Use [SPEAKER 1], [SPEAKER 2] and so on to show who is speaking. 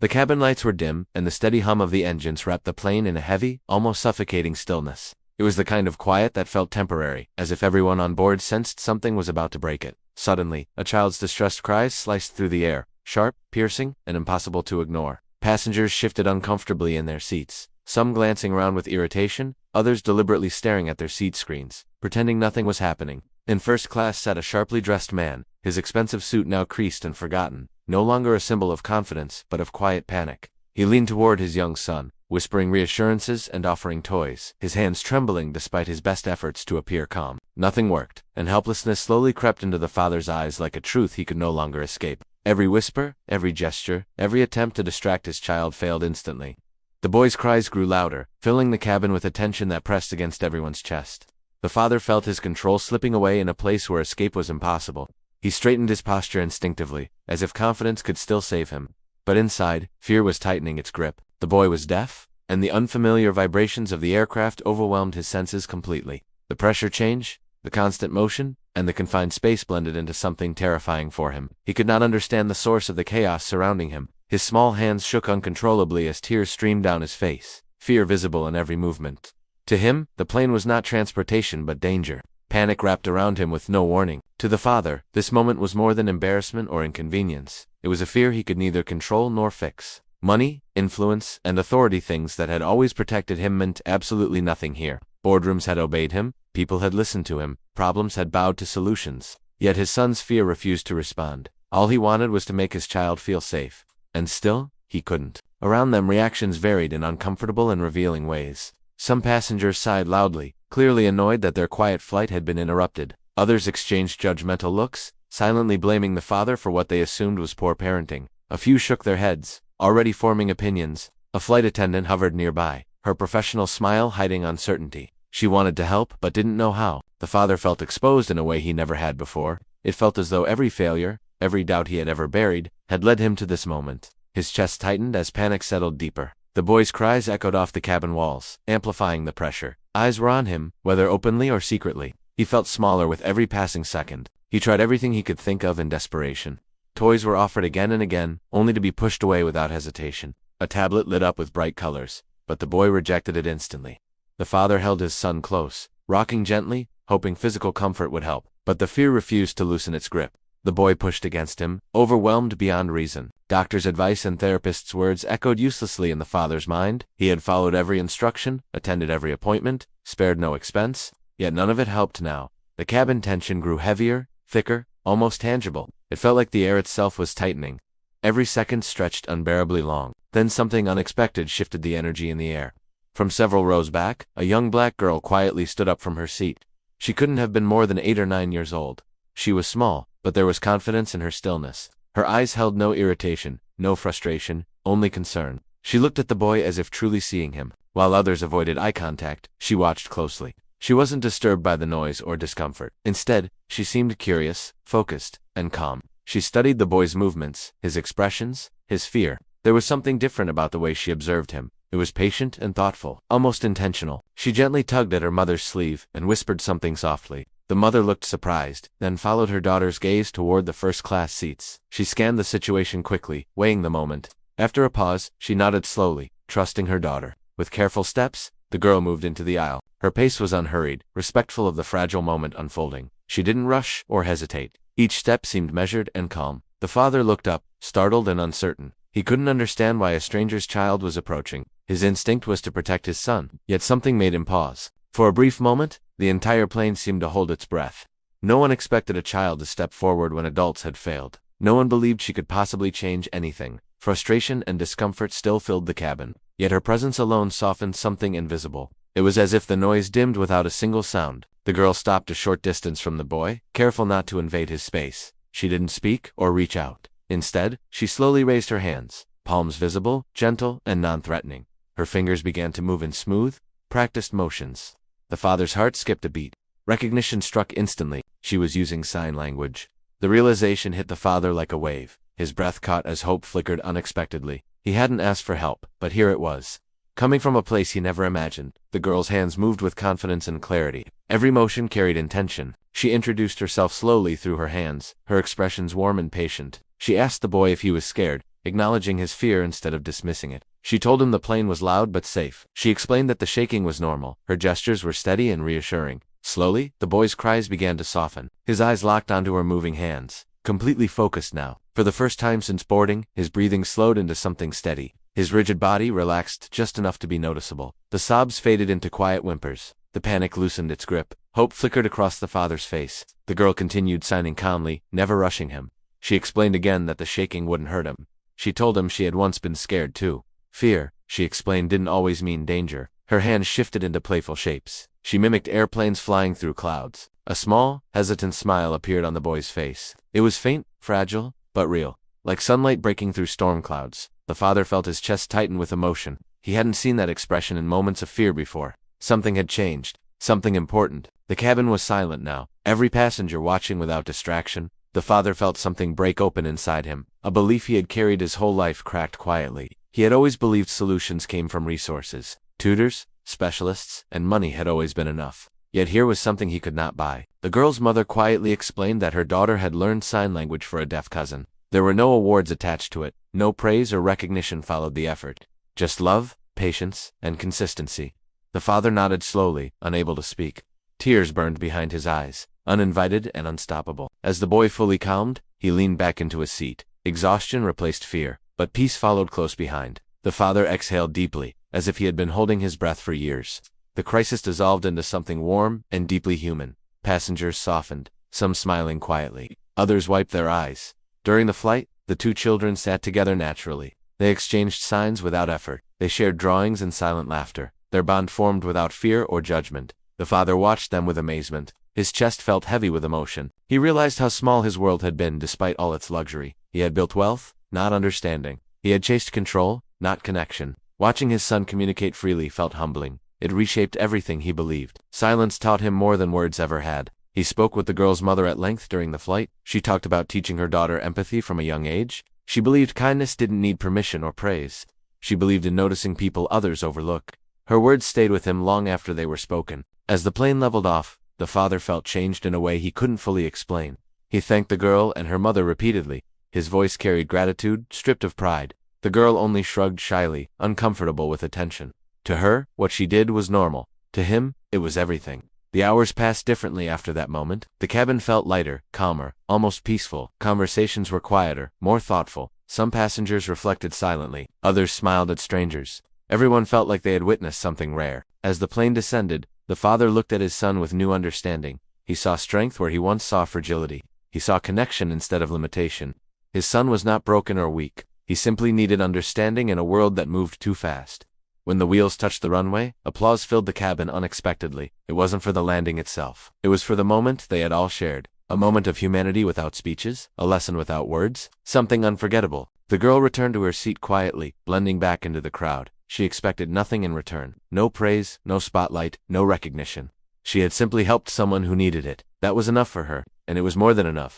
[SPEAKER 1] The cabin lights were dim, and the steady hum of the engines wrapped the plane in a heavy, almost suffocating stillness. It was the kind of quiet that felt temporary, as if everyone on board sensed something was about to break it. Suddenly, a child's distressed cries sliced through the air, sharp, piercing, and impossible to ignore. Passengers shifted uncomfortably in their seats, some glancing around with irritation, others deliberately staring at their seat screens, pretending nothing was happening. In first class sat a sharply dressed man, his expensive suit now creased and forgotten, no longer a symbol of confidence, but of quiet panic. He leaned toward his young son, whispering reassurances and offering toys, his hands trembling despite his best efforts to appear calm. Nothing worked, and helplessness slowly crept into the father's eyes like a truth he could no longer escape. Every whisper, every gesture, every attempt to distract his child failed instantly. The boy's cries grew louder, filling the cabin with a tension that pressed against everyone's chest. The father felt his control slipping away in a place where escape was impossible. He straightened his posture instinctively, as if confidence could still save him. But inside, fear was tightening its grip. The boy was deaf, and the unfamiliar vibrations of the aircraft overwhelmed his senses completely. The pressure change, the constant motion, and the confined space blended into something terrifying for him. He could not understand the source of the chaos surrounding him. His small hands shook uncontrollably as tears streamed down his face, fear visible in every movement. To him, the plane was not transportation but danger. Panic wrapped around him with no warning. To the father, this moment was more than embarrassment or inconvenience. It was a fear he could neither control nor fix. Money, influence, and authority, things that had always protected him, meant absolutely nothing here. Boardrooms had obeyed him, people had listened to him, problems had bowed to solutions. Yet his son's fear refused to respond. All he wanted was to make his child feel safe. And still, he couldn't. Around them, reactions varied in uncomfortable and revealing ways. Some passengers sighed loudly, clearly annoyed that their quiet flight had been interrupted. Others exchanged judgmental looks, silently blaming the father for what they assumed was poor parenting. A few shook their heads, already forming opinions. A flight attendant hovered nearby, her professional smile hiding uncertainty. She wanted to help, but didn't know how. The father felt exposed in a way he never had before. It felt as though every failure, every doubt he had ever buried, had led him to this moment. His chest tightened as panic settled deeper. The boy's cries echoed off the cabin walls, amplifying the pressure. Eyes were on him, whether openly or secretly. He felt smaller with every passing second. He tried everything he could think of in desperation. Toys were offered again and again, only to be pushed away without hesitation. A tablet lit up with bright colors, but the boy rejected it instantly. The father held his son close, rocking gently, hoping physical comfort would help, but the fear refused to loosen its grip. The boy pushed against him, overwhelmed beyond reason. Doctors' advice and therapists' words echoed uselessly in the father's mind. He had followed every instruction, attended every appointment, spared no expense, yet none of it helped now. The cabin tension grew heavier, thicker, almost tangible. It felt like the air itself was tightening. Every second stretched unbearably long. Then something unexpected shifted the energy in the air. From several rows back, a young black girl quietly stood up from her seat. She couldn't have been more than 8 or 9 years old. She was small, but there was confidence in her stillness. Her eyes held no irritation, no frustration, only concern. She looked at the boy as if truly seeing him. While others avoided eye contact, she watched closely. She wasn't disturbed by the noise or discomfort. Instead, she seemed curious, focused, and calm. She studied the boy's movements, his expressions, his fear. There was something different about the way she observed him. It was patient and thoughtful, almost intentional. She gently tugged at her mother's sleeve and whispered something softly. The mother looked surprised, then followed her daughter's gaze toward the first-class seats. She scanned the situation quickly, weighing the moment. After a pause, she nodded slowly, trusting her daughter. With careful steps, the girl moved into the aisle. Her pace was unhurried, respectful of the fragile moment unfolding. She didn't rush or hesitate. Each step seemed measured and calm. The father looked up, startled and uncertain. He couldn't understand why a stranger's child was approaching. His instinct was to protect his son, yet something made him pause. For a brief moment, the entire plane seemed to hold its breath. No one expected a child to step forward when adults had failed. No one believed she could possibly change anything. Frustration and discomfort still filled the cabin, yet her presence alone softened something invisible. It was as if the noise dimmed without a single sound. The girl stopped a short distance from the boy, careful not to invade his space. She didn't speak or reach out. Instead, she slowly raised her hands, palms visible, gentle, and non-threatening. Her fingers began to move in smooth, practiced motions. The father's heart skipped a beat. Recognition struck instantly. She was using sign language. The realization hit the father like a wave. His breath caught as hope flickered unexpectedly. He hadn't asked for help, but here it was. Coming from a place he never imagined. The girl's hands moved with confidence and clarity. Every motion carried intention. She introduced herself slowly through her hands, her expressions warm and patient. She asked the boy if he was scared, acknowledging his fear instead of dismissing it. She told him the plane was loud but safe. She explained that the shaking was normal. Her gestures were steady and reassuring. Slowly, the boy's cries began to soften. His eyes locked onto her moving hands. Completely focused now. For the first time since boarding, his breathing slowed into something steady. His rigid body relaxed just enough to be noticeable. The sobs faded into quiet whimpers. The panic loosened its grip. Hope flickered across the father's face. The girl continued signing calmly, never rushing him. She explained again that the shaking wouldn't hurt him. She told him she had once been scared too. Fear, she explained, didn't always mean danger. Her hands shifted into playful shapes. She mimicked airplanes flying through clouds. A small, hesitant smile appeared on the boy's face. It was faint, fragile, but real. Like sunlight breaking through storm clouds. The father felt his chest tighten with emotion. He hadn't seen that expression in moments of fear before. Something had changed. Something important. The cabin was silent now. Every passenger watching without distraction. The father felt something break open inside him. A belief he had carried his whole life cracked quietly. He had always believed solutions came from resources. Tutors, specialists, and money had always been enough. Yet here was something he could not buy. The girl's mother quietly explained that her daughter had learned sign language for a deaf cousin. There were no awards attached to it. No praise or recognition followed the effort. Just love, patience, and consistency. The father nodded slowly, unable to speak. Tears burned behind his eyes, uninvited and unstoppable. As the boy fully calmed, he leaned back into his seat. Exhaustion replaced fear, but peace followed close behind. The father exhaled deeply, as if he had been holding his breath for years. The crisis dissolved into something warm and deeply human. Passengers softened, some smiling quietly. Others wiped their eyes. During the flight, the two children sat together naturally. They exchanged signs without effort. They shared drawings and silent laughter. Their bond formed without fear or judgment. The father watched them with amazement. His chest felt heavy with emotion. He realized how small his world had been despite all its luxury. He had built wealth, not understanding. He had chased control, not connection. Watching his son communicate freely felt humbling. It reshaped everything he believed. Silence taught him more than words ever had. He spoke with the girl's mother at length during the flight. She talked about teaching her daughter empathy from a young age. She believed kindness didn't need permission or praise. She believed in noticing people others overlook. Her words stayed with him long after they were spoken. As the plane leveled off, the father felt changed in a way he couldn't fully explain. He thanked the girl and her mother repeatedly. His voice carried gratitude, stripped of pride. The girl only shrugged shyly, uncomfortable with attention. To her, what she did was normal. To him, it was everything. The hours passed differently after that moment. The cabin felt lighter, calmer, almost peaceful. Conversations were quieter, more thoughtful. Some passengers reflected silently. Others smiled at strangers. Everyone felt like they had witnessed something rare. As the plane descended, the father looked at his son with new understanding. He saw strength where he once saw fragility. He saw connection instead of limitation. His son was not broken or weak. He simply needed understanding in a world that moved too fast. When the wheels touched the runway, applause filled the cabin unexpectedly. It wasn't for the landing itself. It was for the moment they had all shared. A moment of humanity without speeches, a lesson without words, something unforgettable. The girl returned to her seat quietly, blending back into the crowd. She expected nothing in return. No praise, no spotlight, no recognition. She had simply helped someone who needed it. That was enough for her, and it was more than enough.